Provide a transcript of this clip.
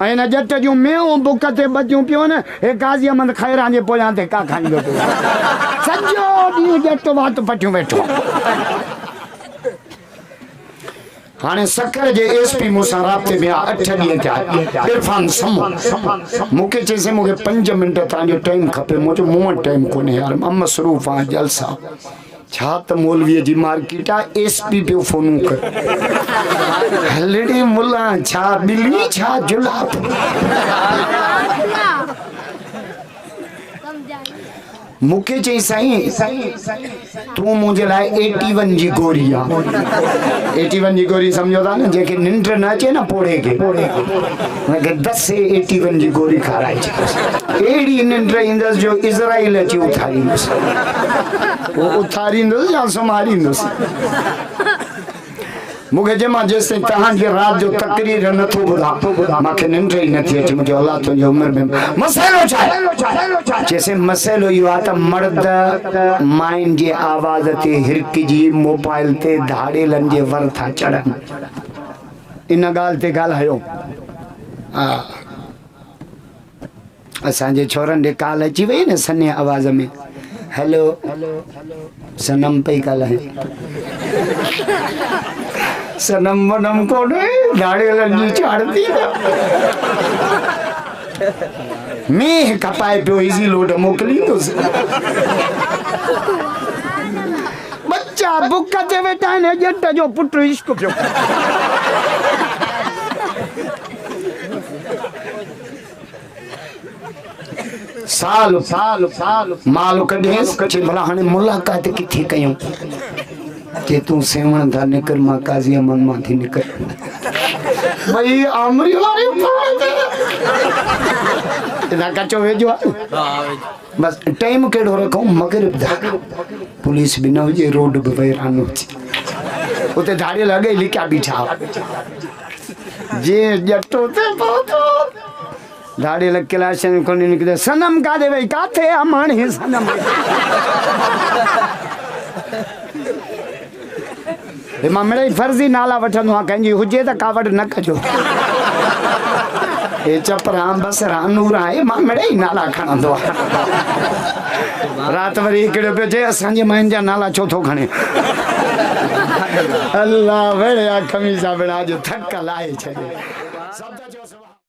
ऐं न जट जूं मेहूं बुक ते बचियूं पियो न हे गाज़ी अहमद खैरां जे पोयां ते का खाईंदो पियो सॼो ॾींहुं जट वात पटियूं वेठो हाणे सकर जे एसपी मूंसां राब्ते में 8 ॾींहं थिया इरफान समो मूंखे चईंसि मूंखे 5 मिंट तव्हांजो टाइम खपे मूं चयो मूं वटि टाइम कोन्हे यार मां मसरूफ़ आहियां जलसा छा त मौलवीअ जी मार्केट आहे एसपी पियो फोन कर हलड़ी मुला छा बिली छा जुलाब मूंखे चई साईं तूं मुंहिंजे लाइ 81 जी गोरी आहे 81 जी गोरी सम्झो था न जंहिंखे निंड न अचे न पोड़े खे हुनखे 81 जी गोरी खाराइजे अहिड़ी निंड ईंदसि जो इज़राइल अची उथारींदुसि उहो उथारींदुसि या सुम्हारींदुसि मूंखे जे मां जेसिताईं तव्हांजी राति जो तकरीर नथो ॿुधां मूंखे निंड ई नथी अचे मुंहिंजो अलाह तुंहिंजी उमिरि में मसइलो छा आहे जैसे मसइलो इहो आहे त मर्द माइन जे आवाज़ ते हिरकजी मोबाइल ते धाड़ेलनि जे वर था चढ़नि इन ॻाल्हि ते ॻाल्हायो हा असांजे छोरनि ॾे कॉल अची वई न सन्हे आवाज़ में हेलो सनम पई ॻाल्हाए सनम वनम कोने धाड़ेलनि जी चाड़ती मैं कपाए पियो इजी लोड मोकिलींदुसि बच्चा बुक ते वेठा आहिनि जट जो पुटु इश्क पियो साल साल साल माल कढेसि भला हाणे मुलाक़ात किथे कयूं के तू सेवण था निकर मां काज़ी अमन मां थी निकर भाई आमरी वाले इना कचो वेजो बस टाइम केड़ो रखो मगरिब दा पुलिस भी न हुजे रोड भी वैरान हुजे उते धाड़ी लगे लिखा बीठा जे जट्टो ते पहुतो धाड़ी लग क्लास में कोनी निकले सनम का दे भाई काथे अमन ही सनम मां मिड़ई फर्ज़ी नाला वठंदो आहियां कंहिंजी हुजे त कावड़ न कजो हे चपरा बसरा नूर आहे मां मिड़ई नाला खणंदो आहियां राति वरी हिकिड़ो पियो चए असांजे माइन जा नाला छो थो खणे अल्लाह वेड़े खमीसा बेड़ा जो थक लाए छॾे